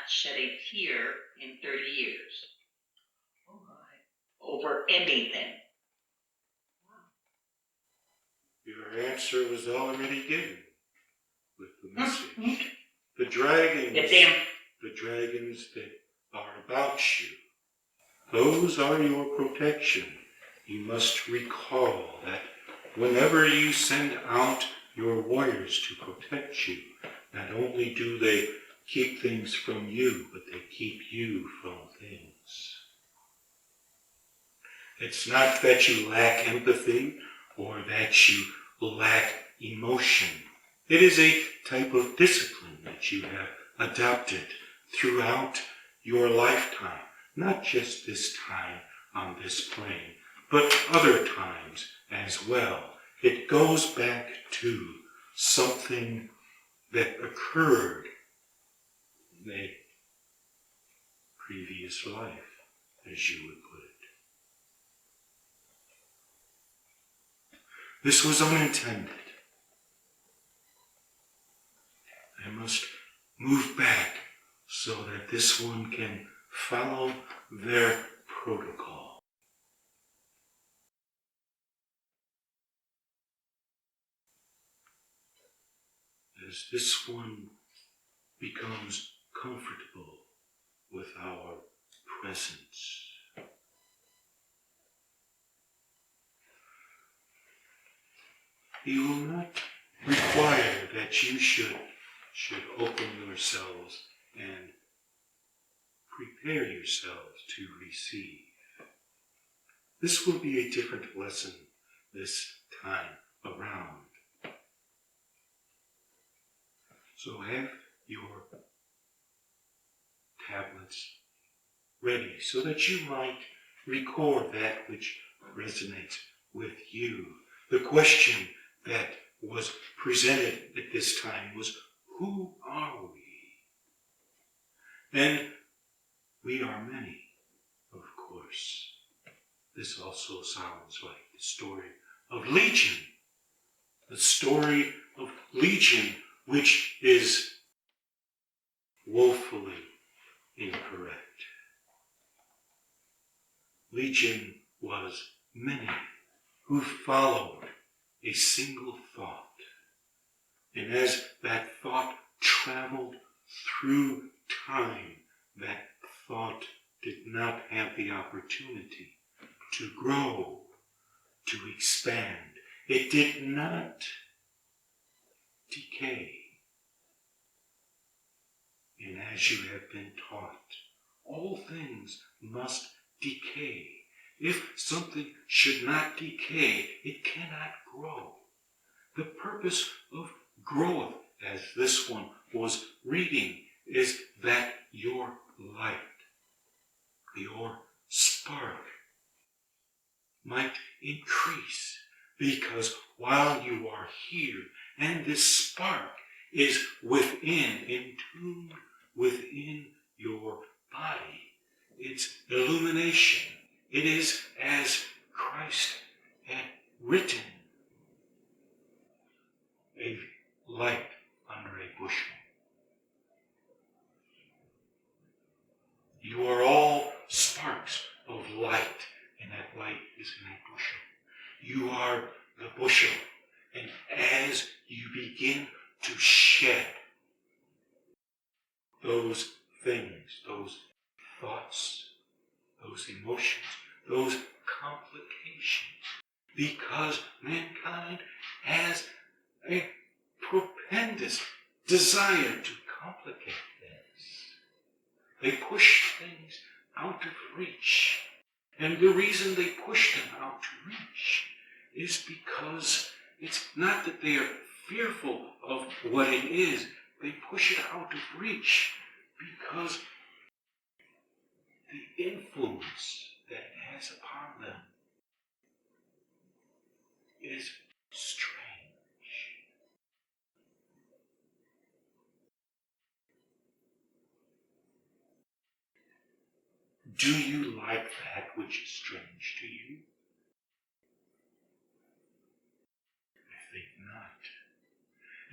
shed a tear in 30 years. Oh my. Over anything. Your answer was already given with the message. The dragons that are about you, those are your protection. You must recall that whenever you send out your warriors to protect you, not only do they keep things from you, but they keep you from things. It's not that you lack empathy or that you lack emotion. It is a type of discipline that you have adopted throughout your lifetime, not just this time on this plane, but other times as well. It goes back to something that occurred in a previous life, as you would put it. This was unintended. I must move back so that this one can follow their protocol. As this one becomes comfortable with our presence, he will not require that you should open yourselves and prepare yourselves to receive. This will be a different lesson this time around. So have your tablets ready so that you might record that which resonates with you. The question that was presented at this time was, who are we? And we are many, of course. This also sounds like the story of Legion. The story of Legion, which is woefully incorrect. Legion was many who followed a single thought. And as that thought traveled through time, that thought did not have the opportunity to grow, to expand. It did not decay. And as you have been taught, all things must decay. If something should not decay, it cannot grow. The purpose of growth, as this one was reading, is that your light, your spark, might increase. Because while you are here, and this spark is within, entombed within your body, it's illumination. It is as Christ had written, a light under a bushel. You are all sparks of light, and that light is in a bushel. You are the bushel, and as you begin to shed those things, those thoughts, those emotions, those complications, because mankind has a propendous desire to complicate things. They push things out of reach. And the reason they push them out to reach is because it's not that they are fearful of what it is. They push it out of reach because the influence that it has upon them is strange. Do you like that which is strange to you? I think not.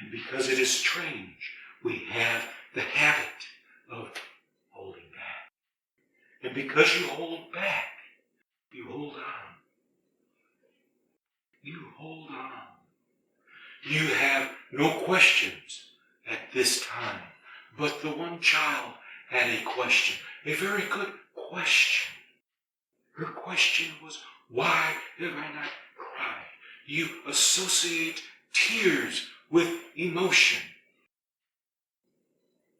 And because it is strange, we have the habit of And because you hold back, you hold on. You hold on. You have no questions at this time. But the one child had a question, a very good question. Her question was, why have I not cried? You associate tears with emotion.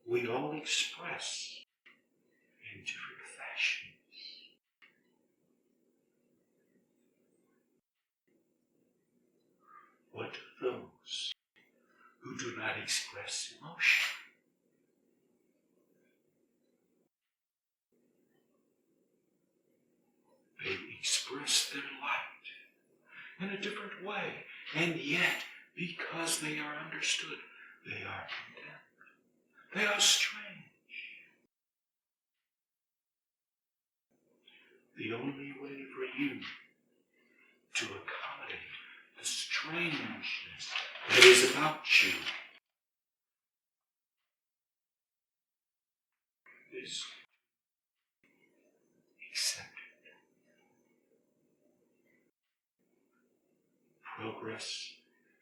We all express in different fashions. What do those who do not express emotion? They express their light in a different way, and yet, because they are understood, they are condemned. They are strange. The only way for you to accommodate the strangeness that is about you is accept it. Progress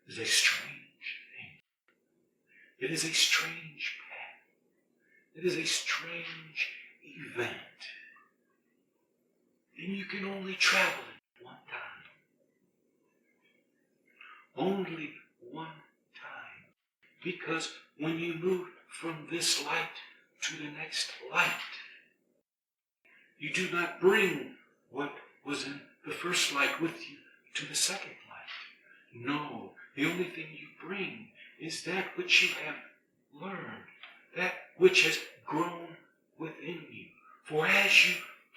is a strange thing. It is a strange path. It is a strange event. And you can only travel it one time. Only one time. Because when you move from this light to the next light, you do not bring what was in the first light with you to the second light. No, the only thing you bring is that which you have learned, that which has grown within you. For as you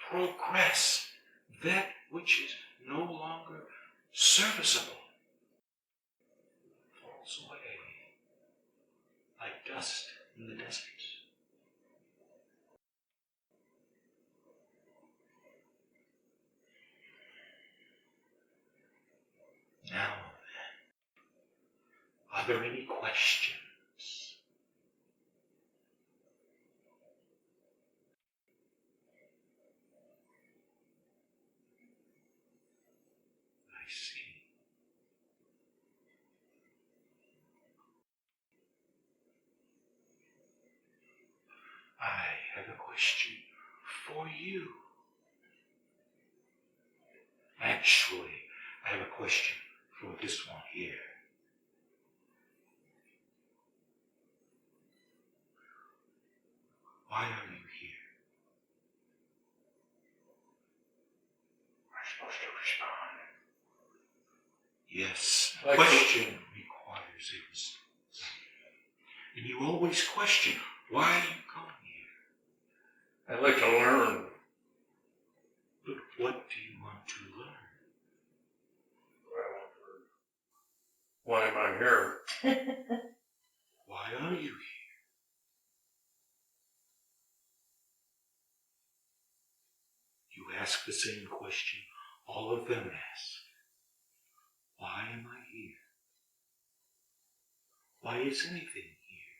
progress, that which is no longer serviceable falls away like dust in the desert. Now then, are there any questions? I see. I have a question for you. Actually, I have a question for this one here. Why are you here? We're supposed to respond. Yes, a question requires a response. And you always question why you come here. I'd like to learn. But what do you want to learn? Why am I here? Why are you here? You ask the same question all of them ask. Why am I here? Why is anything here?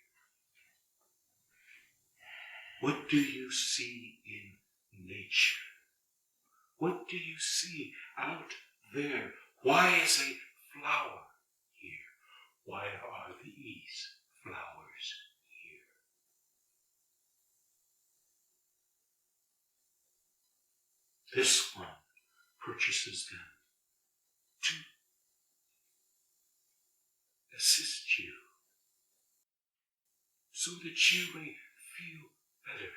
What do you see in nature? What do you see out there? Why is a flower here? Why are these flowers here? This one purchases them to assist you so that you may feel better,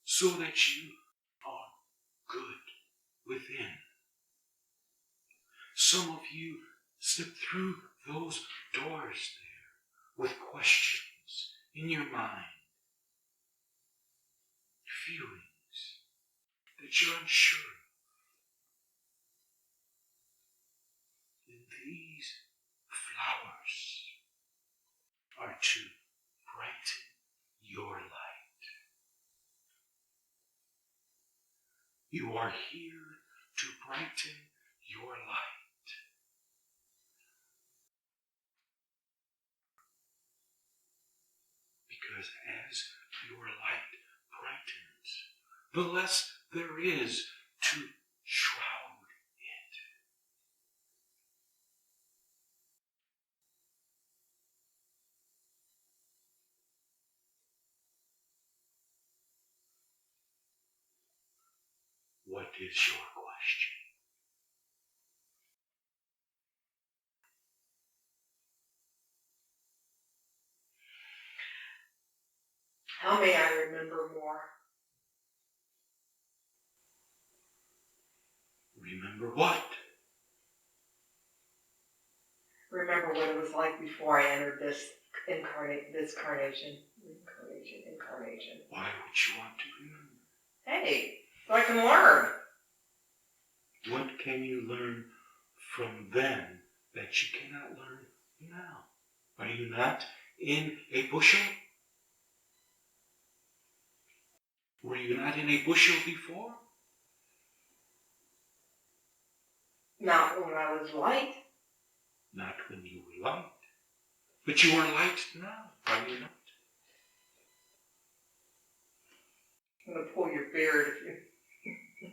so that you are good within. Some of you slip through those doors there with questions in your mind, feelings that you're unsure. And these flowers are to brighten your light. You are here to brighten your light. Because as your light brightens, the less there is to shroud it. What is your question? How may I remember more? Remember what? Remember what it was like before I entered this incarnation. Why would you want to remember? Hey, so I can learn. What can you learn from then that you cannot learn now? Are you not in a bushel? Were you not in a bushel before? Not when I was light. Not when you were light. But you are light now, are you not? I'm going to pull your beard if you...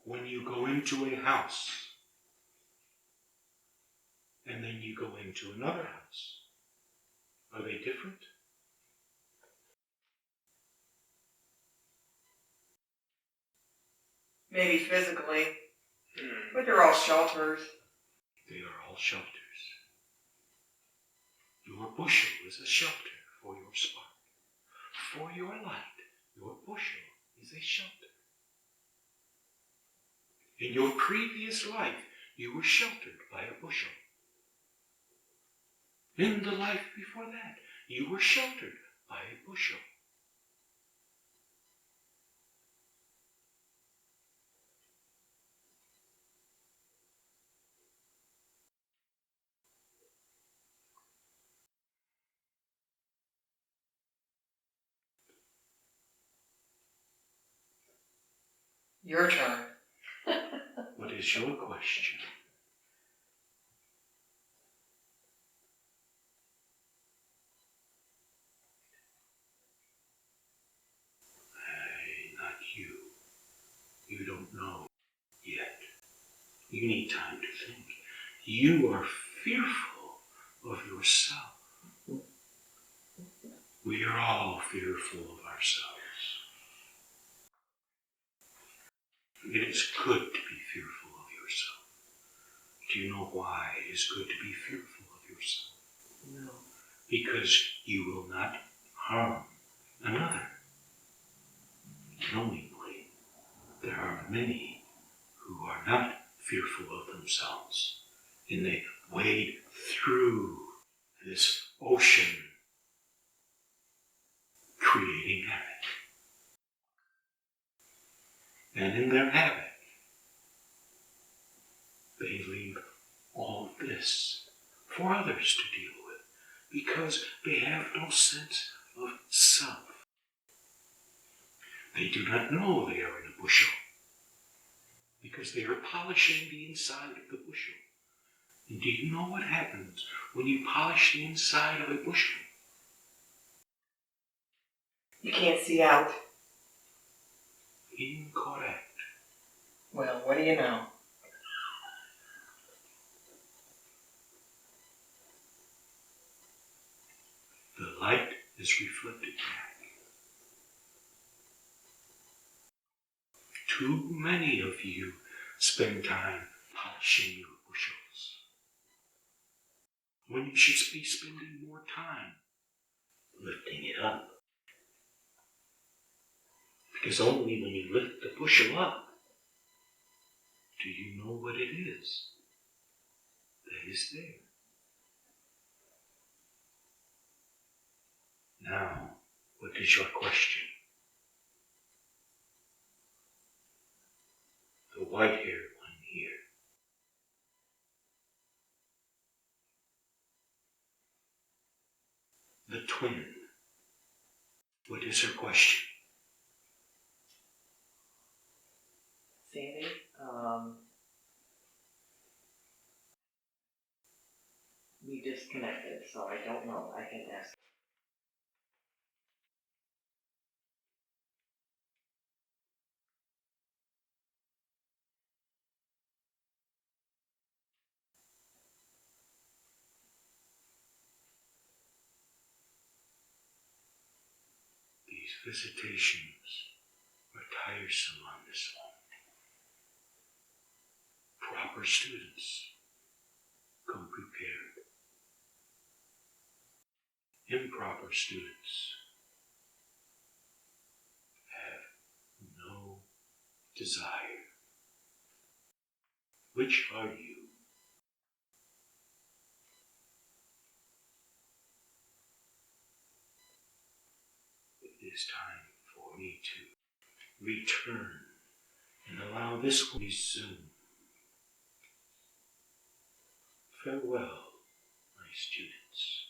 When you go into a house, and then you go into another house, are they different? Maybe physically, but they're all shelters. They are all shelters. Your bushel is a shelter for your spark. For your light, your bushel is a shelter. In your previous life, you were sheltered by a bushel. In the life before that, you were sheltered by a bushel. Your turn. What is your question? Not you. You don't know yet. You need time to think. You are fearful of yourself. We are all fearful of ourselves. It is good to be fearful of yourself. Do you know why it is good to be fearful of yourself? No. Because you will not harm another. Knowingly, there are many who are not fearful of themselves, and they wade through this ocean, creating havoc. And in their havoc, they leave all of this for others to deal with, because they have no sense of self. They do not know they are in a bushel, because they are polishing the inside of the bushel. And do you know what happens when you polish the inside of a bushel? You can't see out. Incorrect. Well, what do you know? The light is reflected back. Too many of you spend time polishing your bushels, when you should be spending more time lifting it up. Because only when you lift the bushel up do you know what it is that is there. Now, what is your question? The white-haired one here. The twin. What is her question? Sandy, we disconnected, so I don't know. I can ask These visitations are tiresome on this one. Proper students come prepared. Improper students have no desire. Which are you? It is time for me to return and allow this to resume. Farewell, my students.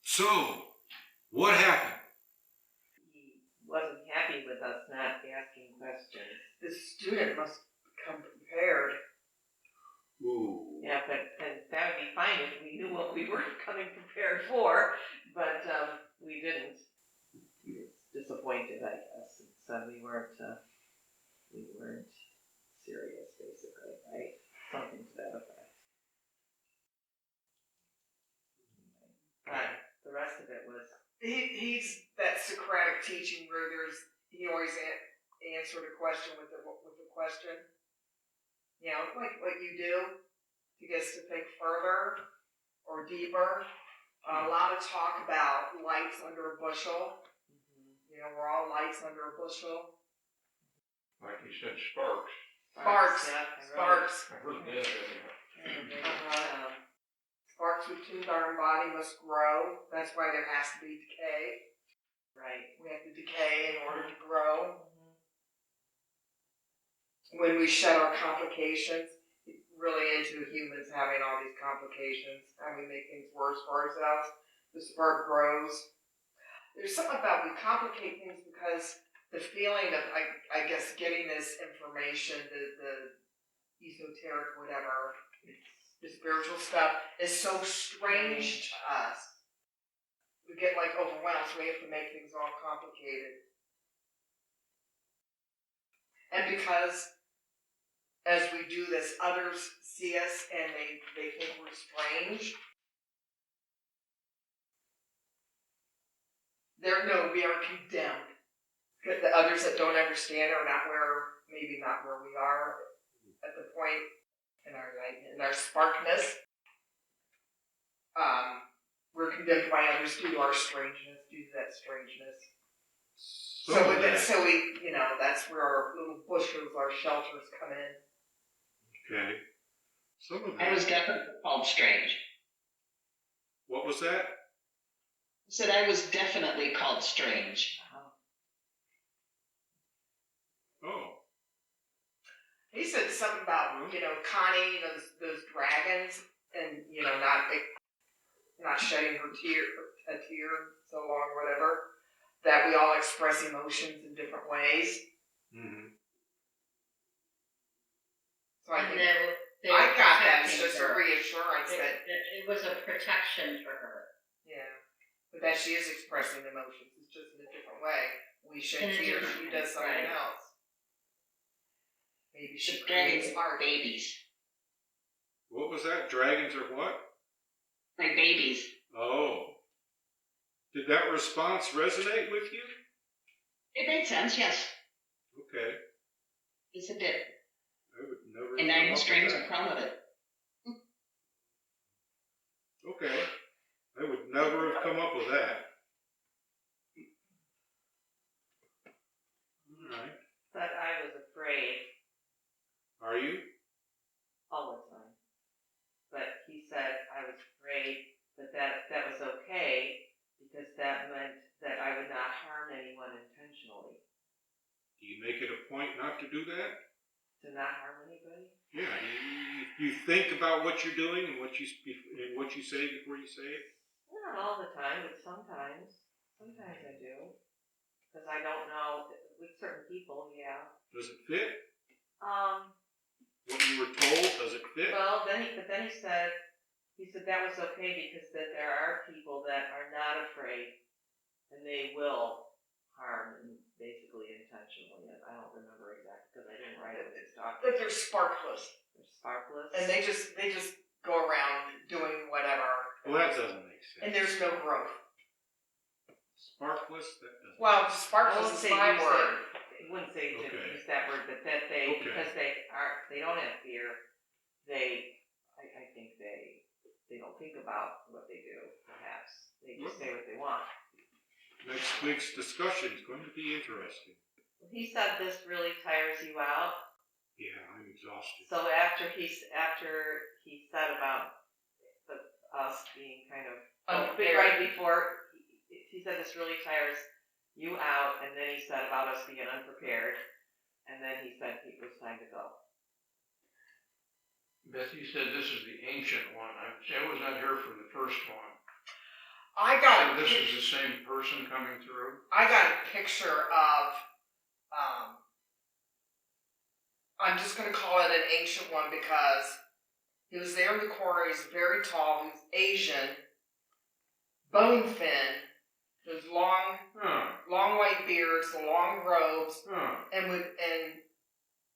So, what happened? He wasn't happy with us not asking questions. The student must come prepared. Ooh. Yeah, and that would be fine if we knew what we were coming prepared for, but we didn't. We were disappointed, I guess, and said we weren't serious, basically, right? Something to that effect. But the rest of it was. He's that Socratic teaching where he always answered a question with a question. You know, like what you do to get us to think further or deeper. A lot of talk about lights under a bushel. You know, we're all lights under a bushel. Like you said, sparks. Sparks. I heard that. Sparks we tuned our body must grow. That's why there has to be decay. Right. We have to decay in order to grow. When we shed our complications, really into humans having all these complications, and we make things worse for ourselves, the spark grows. There's something about we complicate things because the feeling of, I guess, getting this information, the esoteric whatever, the spiritual stuff is so strange to us. We get like overwhelmed, so we have to make things all complicated. And because as we do this, others see us and they think we're strange. We are condemned. The others that don't understand are maybe not where we are at the point in our light, in our sparkness. We're condemned by others due to our strangeness, due to that strangeness. So we, that's where our little bushes, our shelters come in. Okay. Some of I was that. definitely called strange. What was that? I said I was definitely called strange. Oh. He said something about, Connie, those dragons, and, not shedding a tear so long or whatever, that we all express emotions in different ways. Mm-hmm. So I think they I were got that as protecting just a her. reassurance that, It was a protection for her. yeah, but that she is expressing emotions. It's just in a different way. We shed tears, she does something else. Maybe she creates art. Babies. What was that? Dragons are what? My babies. Oh. Did that response resonate with you? It made sense, yes. Okay. Yes, it did. I would never. And 9 strings are proud of it. Okay. I would never have come up with that. All right. But I was afraid Are you? all the time. But he said I was afraid that was okay because that meant that I would not harm anyone intentionally. Do you make it a point not to do that? To not harm anybody? Yeah. You think about what you're doing and what you say before you say it? Not all the time, but sometimes. Sometimes I do. Because I don't know, with certain people, yeah. Does it fit? what you were told? Does it fit? Well, then he said that was okay because that there are people that are not afraid and they will harm and basically intentionally. I don't remember exactly because I didn't write it. That they're sparkless. They're sparkless. And they just go around doing whatever. Well, that doesn't make sense. And there's no growth. Sparkless? That doesn't. Well, sparkless is my word. It wouldn't say to Okay. use that word, but that they Okay. because they don't have fear. I think they don't think about what they do. Perhaps they just say what they want. Next week's discussion is going to be interesting. He said this really tires you out. Yeah, I'm exhausted. So after he said about us being kind of right before he said this really tires you out, and then he said about us being unprepared, and then he said it was time to go. Beth, you said this is the ancient one. I was not here for the first one. So this is the same person coming through? I got a picture of, I'm just going to call it an ancient one because he was there in the corner. He's very tall. He's Asian, bone thin, his long white beards, the long robes, and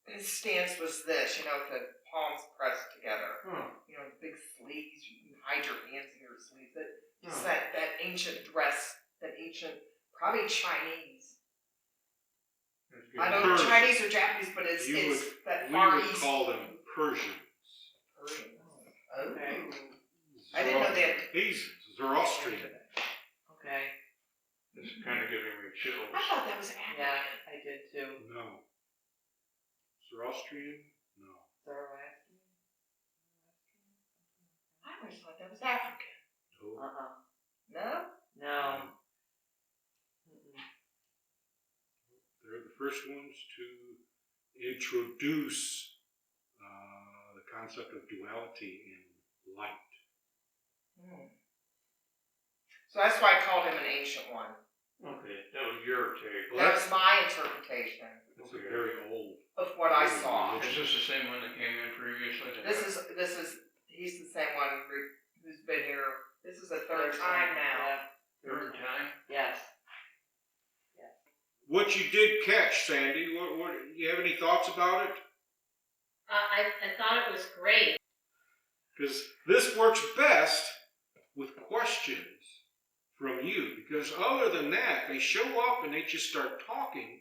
his stance was this, with the palms pressed together. The big sleeves. You can hide your hands in your sleeves. It's that ancient dress, that ancient, probably Chinese. I don't know Chinese or Japanese, but it's that Far East. We would call them Persians. Okay. I didn't know that. Asians, Zoroastrian. Okay. This is kind of giving me chills. I thought that was African. Yeah, I did too. No. Zoroastrian? No. Zoroastrian? I always thought that was African. No. No? No. They're the first ones to introduce the concept of duality in light. So that's why I called him an ancient one. Okay, that was your take. That was my interpretation That's a very old. of what I saw. Is this the same one that came in previously? He's the same one who's been here. This is the third time now. Third time? Yes. What you did catch, Sandy, what you have any thoughts about it? I thought it was great. Because this works best with questions from you. Because other than that, they show up and they just start talking.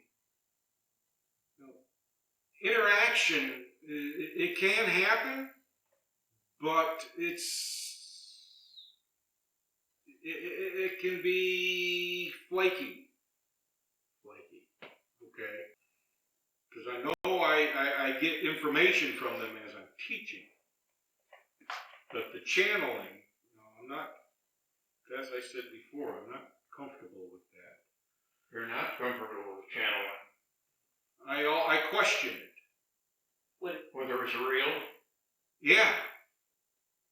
Interaction, it can happen, but it can be flaky. Okay? Because I know I get information from them as I'm teaching. But the channeling, I'm not, as I said before, I'm not comfortable with that. You're not comfortable with channeling? I question it. Whether it's real? Yeah,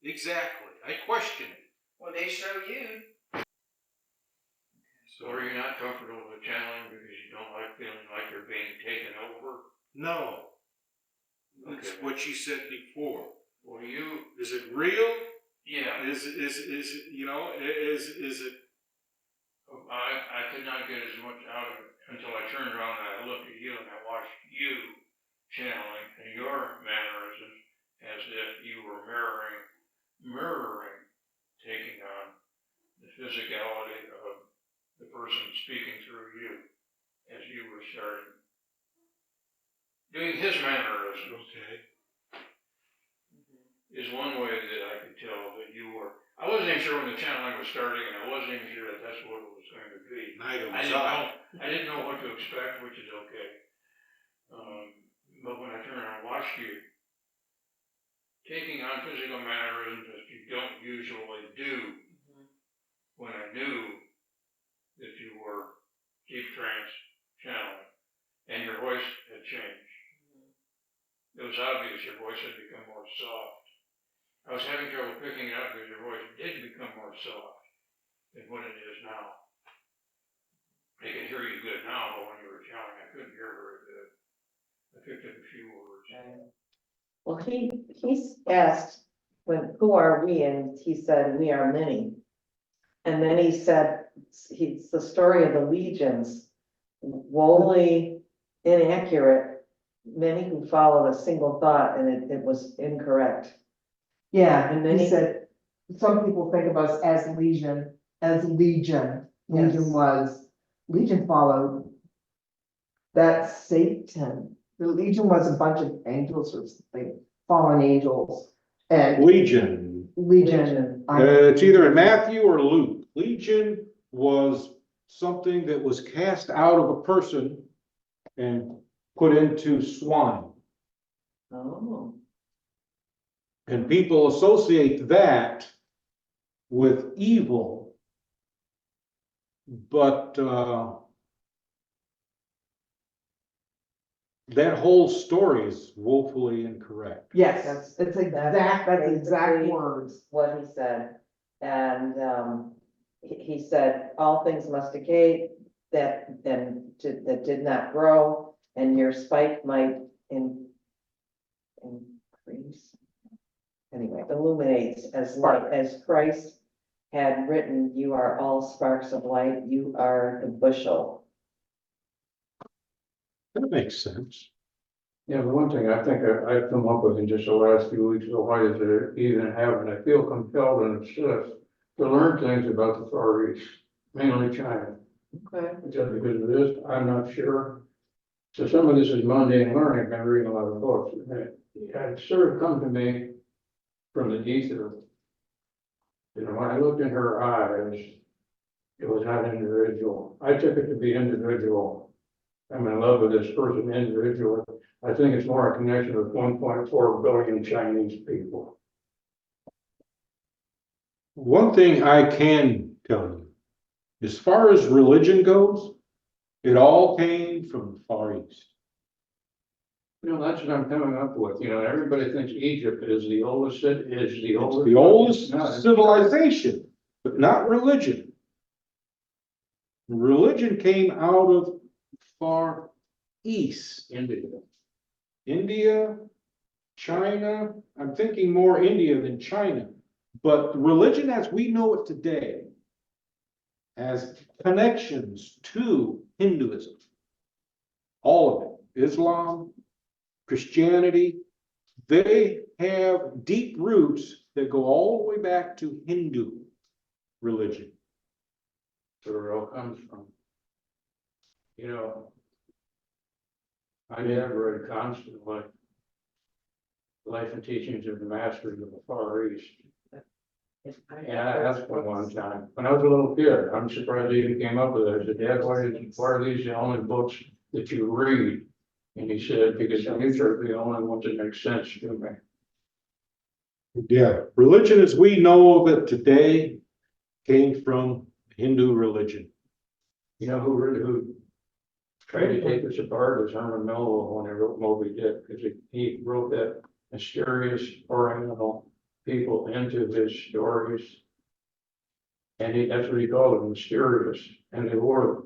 exactly. I question it. Well, they show you. So are you not comfortable with channeling because you don't like feeling like you're being taken over? No. It's Okay. what you said before. Well, is it real? Yeah. Is it? I could not get as much out of it until I turned around and I looked at you and I watched you channeling and your mannerisms as if you were mirroring, taking on the physicality of the person speaking through you as you were starting doing his mannerisms. Okay. Is one way that I could tell that you were. I wasn't even sure when the channeling was starting, and I wasn't even sure that that's what it was going to be. Neither was I didn't know what to expect, which is okay. But when I turned around and watched you taking on physical mannerisms that you don't usually do, when I knew that you were deep trance channeling, and your voice had changed. It was obvious your voice had become more soft. I was having trouble picking it up because your voice did become more soft than what it is now. I can hear you good now, but when you were channeling, I couldn't hear very good. I picked up a few words. Well, he's asked, who are we? And he said, we are many. And then he said, it's the story of the legions, woefully inaccurate. Many who followed a single thought, and it was incorrect. Yeah, And then he he- said, some people think of us as legion. Yes. Legion followed. That's Satan. The legion was a bunch of angels or something, fallen angels. And Legion. legion. It's either in Matthew or Luke. Legion was something that was cast out of a person and put into swine. Oh, And people associate that with evil. But that whole story is woefully incorrect. Yes, that's exact basically words. what he said. And, he said, all things must decay that did not grow, and your spike might increase. Anyway, illuminates as light, as Christ had written, you are all sparks of light, you are the bushel. That makes sense. Yeah, the one thing I think I've come up with in just the last few weeks, so why does it even happen? I feel compelled and obsessed to learn things about the Far East, mainly China. Okay. Just because of this, I'm not sure. So some of this is mundane learning. I've been reading a lot of books. It sort of come to me from the ether. You know, when I looked in her eyes, it was not individual. I took it to be individual. I'm in love with this person individually. I think it's more a connection with 1.4 billion Chinese people. One thing I can tell you, as far as religion goes, it all came from the Far East. You know, that's what I'm coming up with. You know, everybody thinks Egypt is the oldest, It's the oldest civilization, but not religion. Religion came out of Far East. India, China, I'm thinking more India than China. But religion as we know it today has connections to Hinduism. All of it. Islam, Christianity, they have deep roots that go all the way back to Hindu religion. That's where it all comes from. You know, I have read constantly Life and Teachings of the Masters of the Far East. And I asked him one time, when I was a little kid, I'm surprised he even came up with it. I said, Dad, why are these the only books that you read? And he said, because these are the only ones that make sense to me. Yeah, religion as we know of it today came from Hindu religion. You know who tried to take us apart was Herman Melville when he wrote Moby Dick, because he wrote that mysterious Oriental people into his stories. And that's what he called them, mysterious, and they were.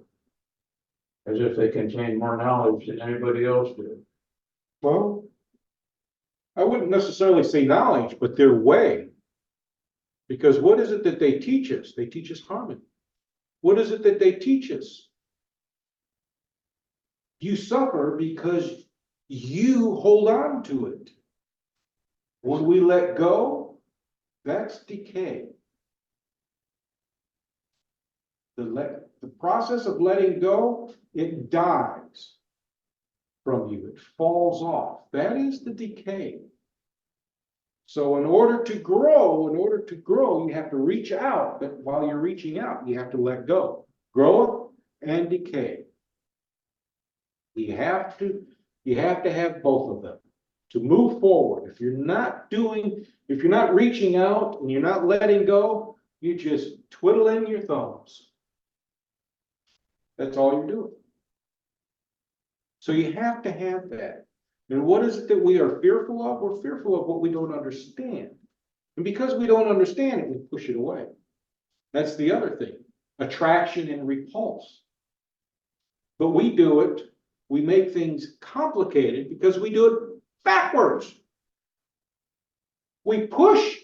As if they contained more knowledge than anybody else did. Well, I wouldn't necessarily say knowledge, but their way. Because what is it that they teach us? They teach us harmony. What is it that they teach us? You suffer because you hold on to it. When we let go, that's decay. The process of letting go, it dies from you. It falls off. That is the decay. So in order to grow, you have to reach out. But while you're reaching out, you have to let go. Growth and decay. You have to have both of them to move forward. If you're not reaching out and you're not letting go, you're just twiddling your thumbs. That's all you're doing. So you have to have that. And what is it that we are fearful of? We're fearful of what we don't understand. And because we don't understand it, we push it away. That's the other thing. Attraction and repulse. But we do it, we make things complicated because we do it backwards. we push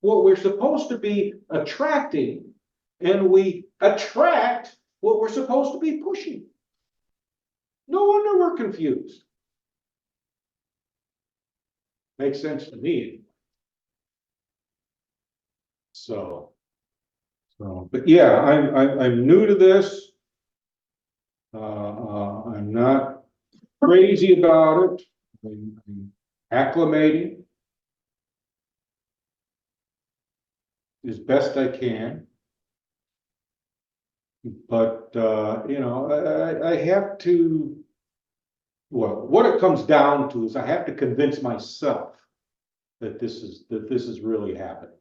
what we're supposed to be attracting, and we attract what we're supposed to be pushing. No wonder we're confused. Makes sense to me. But yeah, I'm new to this. I'm not crazy about it. I'm acclimating as best I can. But, you know, I have to, well, what it comes down to is I have to convince myself that this is really happening.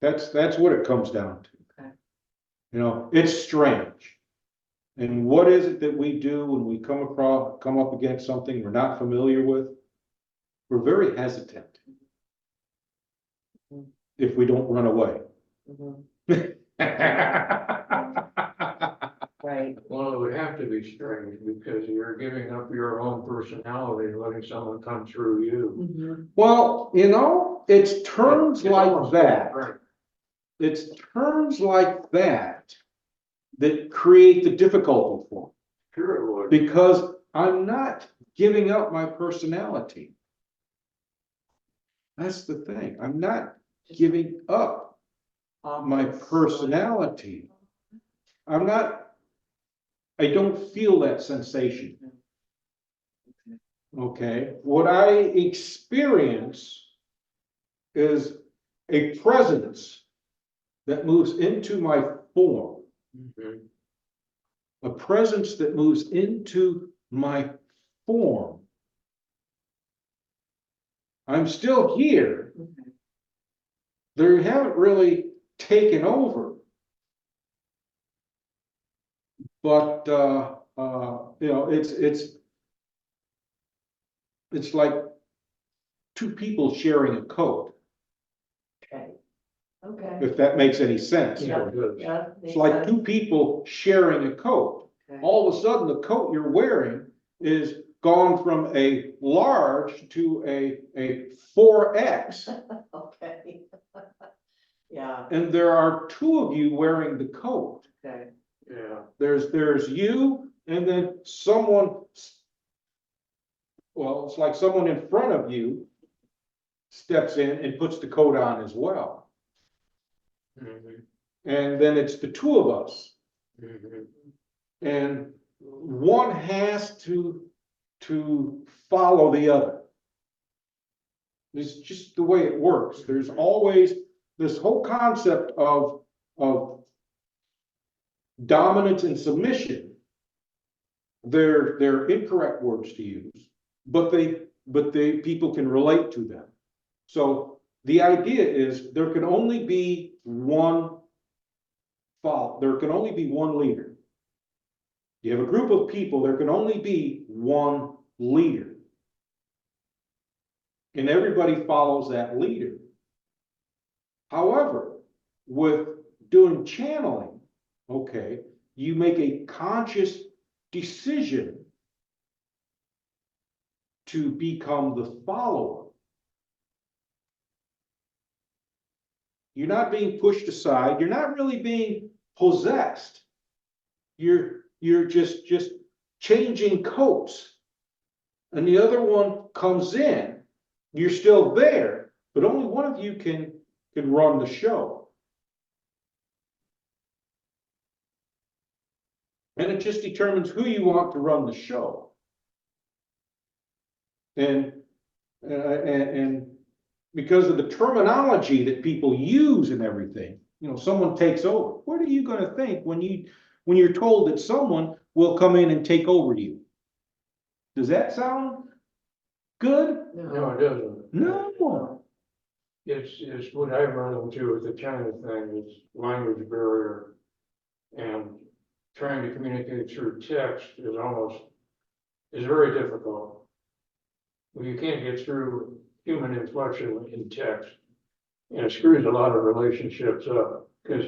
That's what it comes down to. Okay. You know, it's strange. And what is it that we do when we come up against something we're not familiar with? We're very hesitant. Mhm. If we don't run away. Mhm. Right. Well, it would have to be strange because you're giving up your own personality, and letting someone come through you. Mhm. Well, you know, it's terms It's like almost that. different. It's terms like that that create the difficulty for me. Sure it would. Because I'm not giving up my personality. That's the thing. I'm not giving up my personality. I don't feel that sensation. Okay, what I experience is a presence that moves into my form. Mhm. A presence that moves into my form. I'm still here. Okay. They haven't really taken over. But, you know, it's like two people sharing a coat, Okay. Okay. if that makes any sense. Yeah, it does. Yeah. It's like two people sharing a coat. Okay. All of a sudden, the coat you're wearing is gone from a large to a 4X. Okay. Yeah, And there are two of you wearing the coat. okay. Yeah. There's you and then someone, well, it's like someone in front of you steps in and puts the coat on as well. Mhm. And then it's the two of us. Mhm. And one has to follow the other. It's just the way it works. There's always this whole concept of dominance and submission. They're incorrect words to use, but they people can relate to them. So the idea is there can only be one follower. There can only be one leader. You have a group of people, there can only be one leader. And everybody follows that leader. However, with doing channeling, okay, you make a conscious decision to become the follower. You're not being pushed aside. You're not really being possessed. You're just changing coats. And the other one comes in. You're still there, but only one of you can run the show. And it just determines who you want to run the show. And because of the terminology that people use and everything, you know, someone takes over. What are you going to think when you're told that someone will come in and take over you? Does that sound good? No, it doesn't. No. It's what I run into with the China thing is language barrier, and trying to communicate through text is very difficult. Well, you can't get through human inflection in text, and it screws a lot of relationships up, because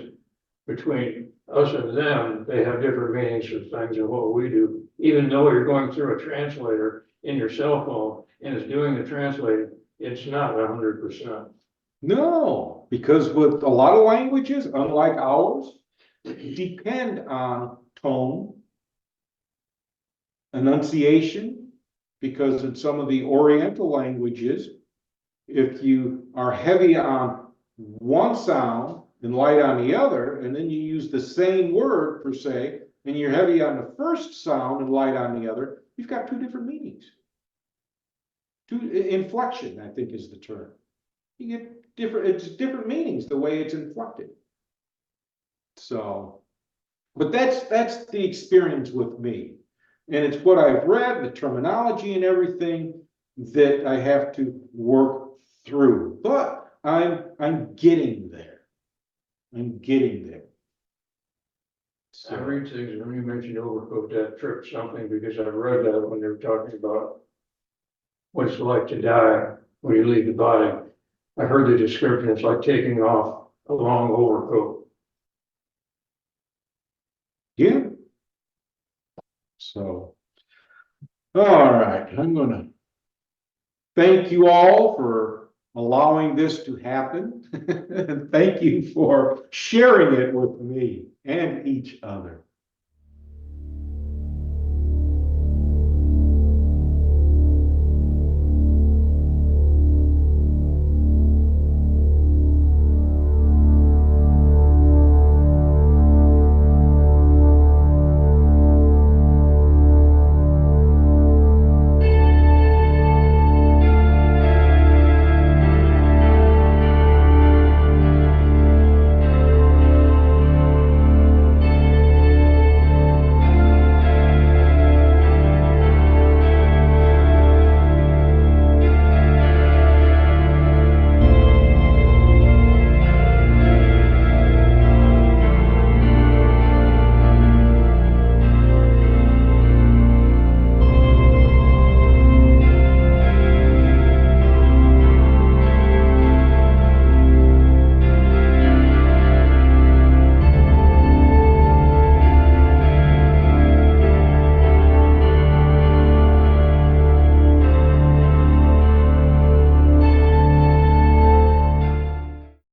between us and them, they have different meanings for things than what we do. Even though you're going through a translator in your cell phone, and is doing the translating, it's not 100%. No, because with a lot of languages, unlike ours, depend on tone, enunciation, because in some of the Oriental languages, if you are heavy on one sound and light on the other, and then you use the same word per se, and you're heavy on the first sound and light on the other, you've got two different meanings. Inflection, I think, is the term. You get it's different meanings the way it's inflected. So, but that's the experience with me. And it's what I've read, the terminology and everything that I have to work through. But I'm getting there. I'm getting there. I read things when you mentioned overcoat, that tripped something because I've read that when they were talking about what it's like to die when you leave the body. I heard the description, it's like taking off a long overcoat. Yeah. So, all right, I'm gonna thank you all for allowing this to happen. And thank you for sharing it with me and each other.